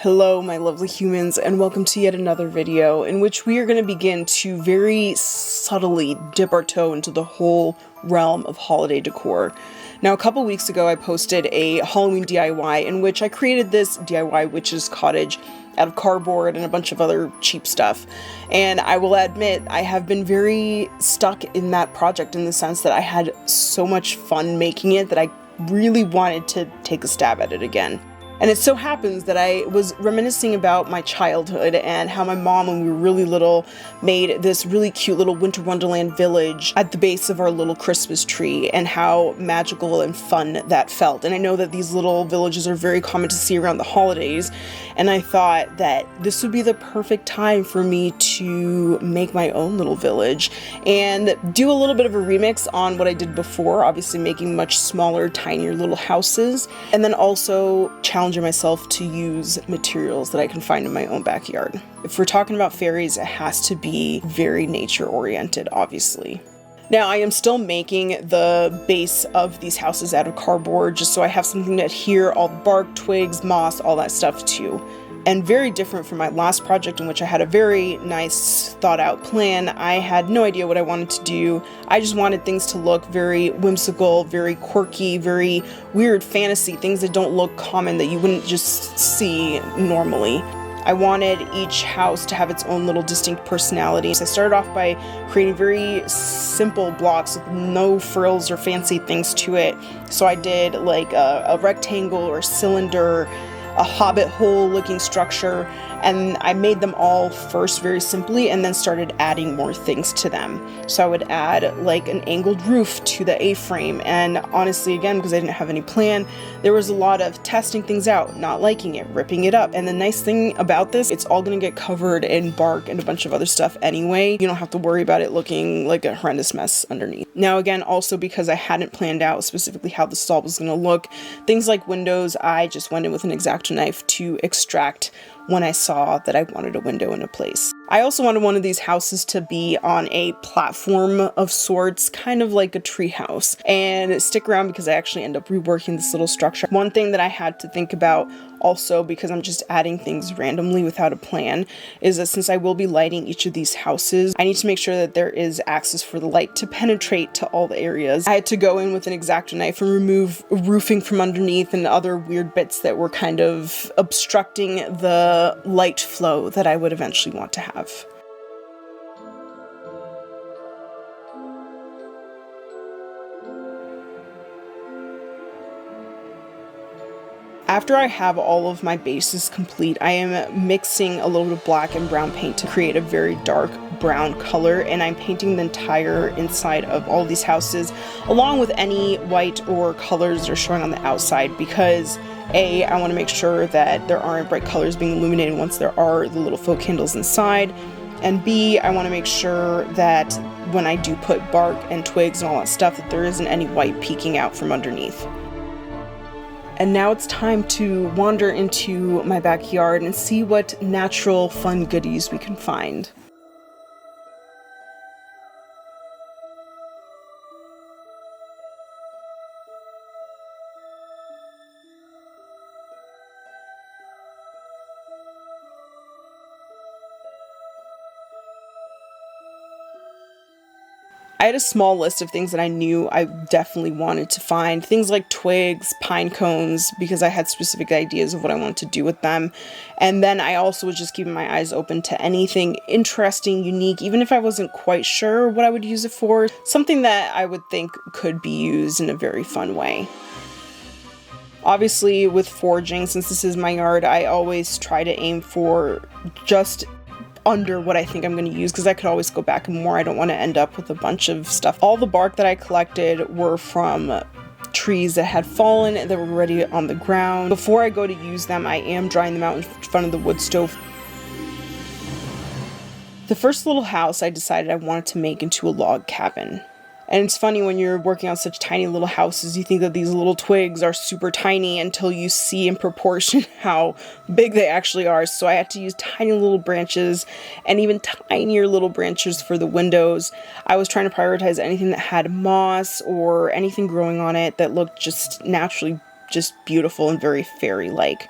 Hello my lovely humans, and welcome to yet another video in which we are going to begin to very subtly dip our toe into the whole realm of holiday decor. Now a couple weeks ago I posted a Halloween DIY in which I created this DIY witch's cottage out of cardboard and a bunch of other cheap stuff. And I will admit I have been very stuck in that project in the sense that I had so much fun making it that I really wanted to take a stab at it again. And it so happens that I was reminiscing about my childhood and how my mom, when we were really little, made this really cute little winter wonderland village at the base of our little Christmas tree, and how magical and fun that felt. And I know that these little villages are very common to see around the holidays, and I thought that this would be the perfect time for me to make my own little village and do a little bit of a remix on what I did before, obviously making much smaller, tinier little houses, and then also challenging myself to use materials that I can find in my own backyard. If we're talking about fairies, it has to be very nature oriented, obviously. Now I am still making the base of these houses out of cardboard just so I have something to adhere all the bark, twigs, moss, all that stuff to. And very different from my last project in which I had a very nice thought out plan. I had no idea what I wanted to do. I just wanted things to look very whimsical, very quirky, very weird fantasy, things that don't look common, that you wouldn't just see normally. I wanted each house to have its own little distinct personality. So I started off by creating very simple blocks with no frills or fancy things to it. So I did like a rectangle or cylinder, a hobbit hole looking structure, and I made them all first very simply and then started adding more things to them. So I would add like an angled roof to the A-frame, and honestly, again, because I didn't have any plan, there was a lot of testing things out, not liking it, ripping it up. And the nice thing about this, it's all gonna get covered in bark and a bunch of other stuff anyway. You don't have to worry about it looking like a horrendous mess underneath. Now again, also because I hadn't planned out specifically how the stall was gonna look, things like windows, I just went in with an X-Acto knife to extract when I saw that I wanted a window in a place. I also wanted one of these houses to be on a platform of sorts, kind of like a tree house. And stick around because I actually end up reworking this little structure. One thing that I had to think about also, because I'm just adding things randomly without a plan, is that since I will be lighting each of these houses, I need to make sure that there is access for the light to penetrate to all the areas. I had to go in with an X-Acto knife and remove roofing from underneath and other weird bits that were kind of obstructing the light flow that I would eventually want to have. After I have all of my bases complete, I am mixing a little bit of black and brown paint to create a very dark brown color, and I'm painting the entire inside of all these houses along with any white or colors that are showing on the outside, because A, I want to make sure that there aren't bright colors being illuminated once there are the little faux candles inside, and B, I want to make sure that when I do put bark and twigs and all that stuff, that there isn't any white peeking out from underneath. And now it's time to wander into my backyard and see what natural fun goodies we can find. I had a small list of things that I knew I definitely wanted to find. Things like twigs, pine cones, because I had specific ideas of what I wanted to do with them. And then I also was just keeping my eyes open to anything interesting, unique, even if I wasn't quite sure what I would use it for. Something that I would think could be used in a very fun way. Obviously, with foraging, since this is my yard, I always try to aim for just under what I think I'm going to use, because I could always go back and more. I don't want to end up with a bunch of stuff. All the bark that I collected were from trees that had fallen, that were already on the ground. Before I go to use them, I am drying them out in front of the wood stove. The first little house I decided I wanted to make into a log cabin. And it's funny, when you're working on such tiny little houses, you think that these little twigs are super tiny until you see in proportion how big they actually are. So I had to use tiny little branches and even tinier little branches for the windows. I was trying to prioritize anything that had moss or anything growing on it that looked just naturally just beautiful and very fairy-like.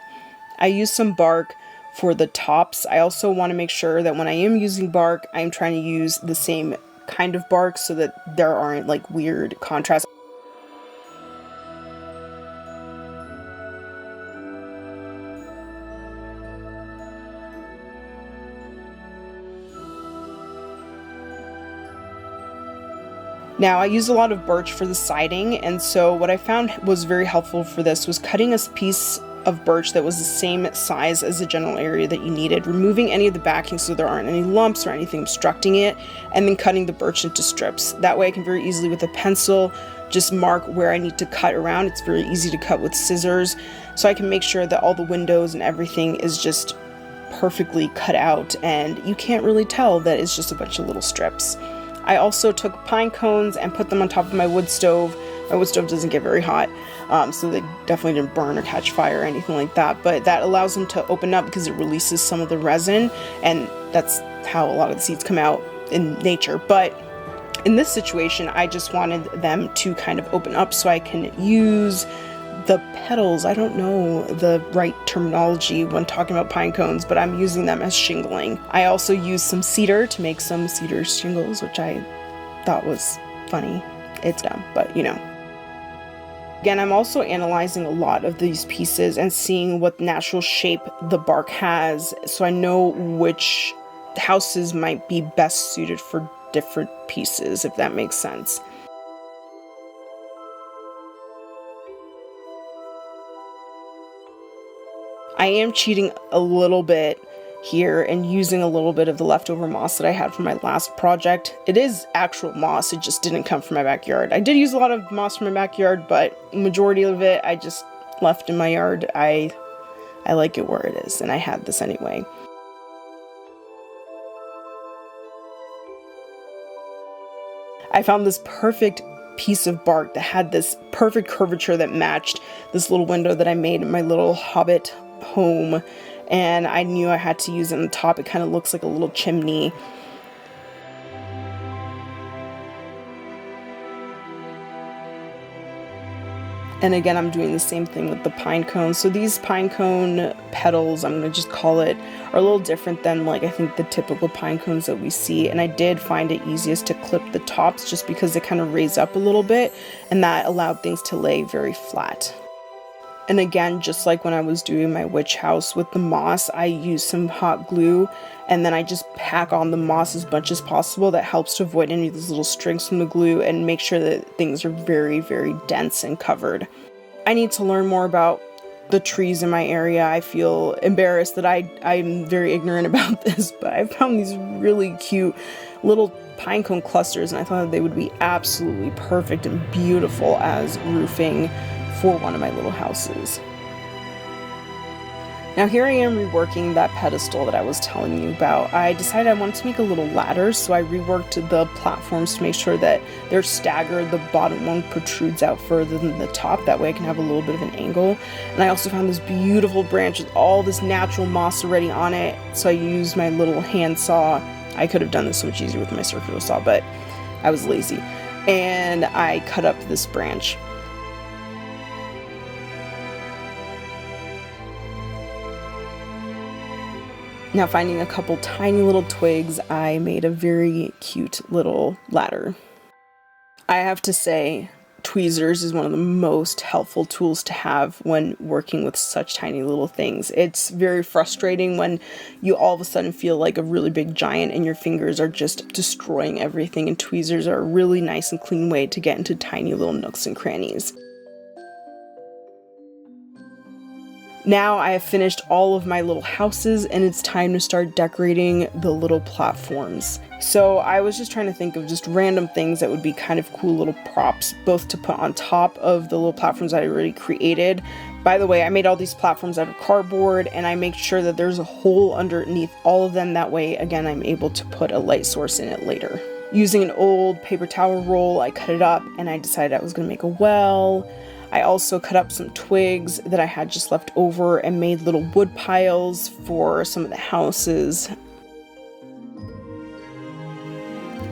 I used some bark for the tops. I also want to make sure that when I am using bark, I'm trying to use the same kind of bark so that there aren't like weird contrasts. Now, I use a lot of birch for the siding, and so what I found was very helpful for this was cutting a piece of birch that was the same size as the general area that you needed, removing any of the backing so there aren't any lumps or anything obstructing it, and then cutting the birch into strips. That way I can very easily with a pencil just mark where I need to cut around. It's very easy to cut with scissors, so I can make sure that all the windows and everything is just perfectly cut out, and you can't really tell that it's just a bunch of little strips. I also took pine cones and put them on top of my wood stove. My wood stove doesn't get very hot, so they definitely didn't burn or catch fire or anything like that, but that allows them to open up because it releases some of the resin, and that's how a lot of the seeds come out in nature. But in this situation, I just wanted them to kind of open up so I can use the petals. I don't know the right terminology when talking about pine cones, but I'm using them as shingling. I also used some cedar to make some cedar shingles, which I thought was funny. It's dumb, but you know. Again, I'm also analyzing a lot of these pieces and seeing what natural shape the bark has, so I know which houses might be best suited for different pieces, if that makes sense. I am cheating a little bit here and using a little bit of the leftover moss that I had from my last project. It is actual moss, it just didn't come from my backyard. I did use a lot of moss from my backyard, but the majority of it I just left in my yard. I like it where it is, and I had this anyway. I found this perfect piece of bark that had this perfect curvature that matched this little window that I made in my little hobbit home, and I knew I had to use it on the top. It kind of looks like a little chimney. And again, I'm doing the same thing with the pine cones. So these pine cone petals, I'm going to just call it, are a little different than like I think the typical pine cones that we see. And I did find it easiest to clip the tops just because they kind of raise up a little bit, and that allowed things to lay very flat. And again, just like when I was doing my witch house with the moss, I use some hot glue and then I just pack on the moss as much as possible. That helps to avoid any of these little strings from the glue and make sure that things are very, very dense and covered. I need to learn more about the trees in my area. I feel embarrassed that I'm very ignorant about this, but I found these really cute little pinecone clusters, and I thought that they would be absolutely perfect and beautiful as roofing for one of my little houses. Now here I am reworking that pedestal that I was telling you about. I decided I wanted to make a little ladder, so I reworked the platforms to make sure that they're staggered. The bottom one protrudes out further than the top, that way I can have a little bit of an angle. And I also found this beautiful branch with all this natural moss already on it, so I used my little hand saw. I could have done this so much easier with my circular saw, but I was lazy. And I cut up this branch. Now, finding a couple tiny little twigs, I made a very cute little ladder. I have to say, tweezers is one of the most helpful tools to have when working with such tiny little things. It's very frustrating when you all of a sudden feel like a really big giant and your fingers are just destroying everything, and tweezers are a really nice and clean way to get into tiny little nooks and crannies. Now I have finished all of my little houses and it's time to start decorating the little platforms. So I was just trying to think of just random things that would be kind of cool little props, both to put on top of the little platforms I already created. By the way, I made all these platforms out of cardboard, and I make sure that there's a hole underneath all of them. That way, again, I'm able to put a light source in it later. Using an old paper towel roll, I cut it up and I decided I was going to make a well. I also cut up some twigs that I had just left over and made little wood piles for some of the houses.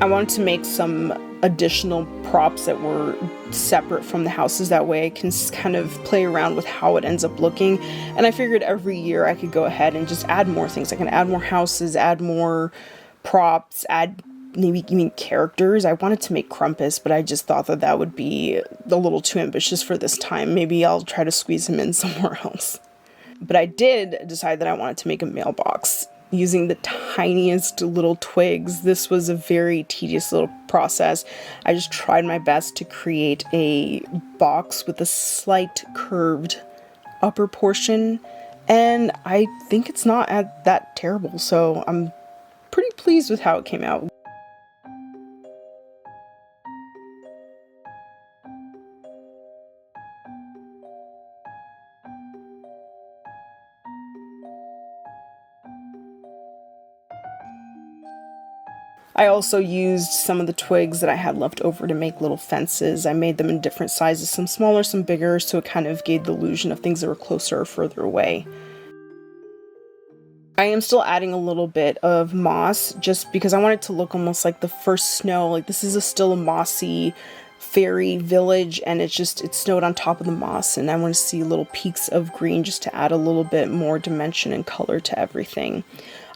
I wanted to make some additional props that were separate from the houses. That way I can kind of play around with how it ends up looking. And I figured every year I could go ahead and just add more things. I can add more houses, add more props, add maybe even characters. I wanted to make Krampus, but I just thought that that would be a little too ambitious for this time. Maybe I'll try to squeeze him in somewhere else. But I did decide that I wanted to make a mailbox using the tiniest little twigs. This was a very tedious little process. I just tried my best to create a box with a slight curved upper portion, and I think it's not that terrible, so I'm pretty pleased with how it came out. I also used some of the twigs that I had left over to make little fences. I made them in different sizes, some smaller, some bigger, so it kind of gave the illusion of things that were closer or further away. I am still adding a little bit of moss just because I want it to look almost like the first snow. Like this is still a mossy fairy village, and it snowed on top of the moss, and I want to see little peaks of green just to add a little bit more dimension and color to everything.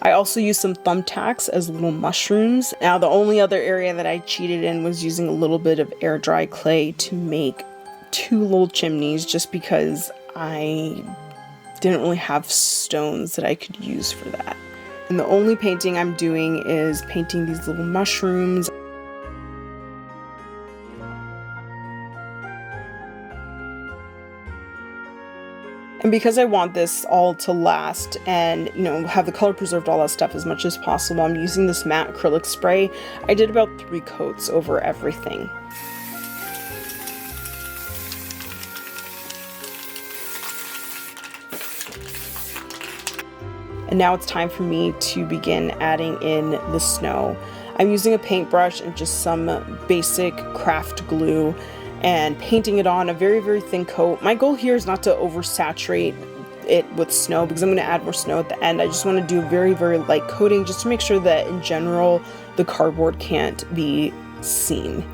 I also used some thumbtacks as little mushrooms. Now the only other area that I cheated in was using a little bit of air dry clay to make 2 little chimneys, just because I didn't really have stones that I could use for that. And the only painting I'm doing is painting these little mushrooms. And because I want this all to last and, you know, have the color preserved, all that stuff as much as possible, I'm using this matte acrylic spray. I did about 3 coats over everything. And now it's time for me to begin adding in the snow. I'm using a paintbrush and just some basic craft glue and painting it on a very, very thin coat. My goal here is not to oversaturate it with snow because I'm going to add more snow at the end. I just want to do a very, very light coating just to make sure that in general the cardboard can't be seen.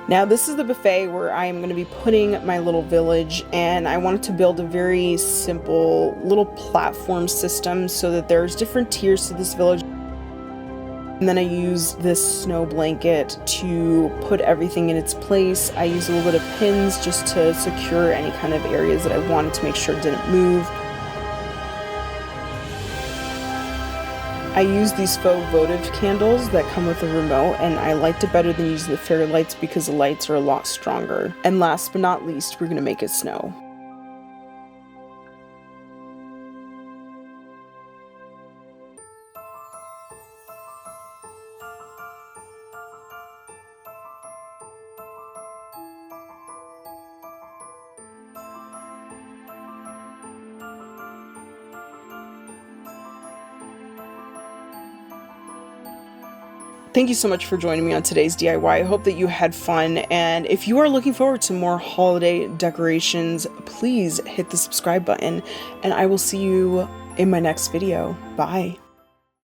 Now this is the buffet where I am going to be putting my little village, and I wanted to build a very simple little platform system so that there's different tiers to this village. And then I use this snow blanket to put everything in its place. I use a little bit of pins just to secure any kind of areas that I wanted to make sure it didn't move. I use these faux votive candles that come with a remote, and I liked it better than using the fairy lights because the lights are a lot stronger. And last but not least, we're going to make it snow. Thank you so much for joining me on today's DIY. I hope that you had fun, and if you are looking forward to more holiday decorations, please hit the subscribe button, and I will see you in my next video. Bye.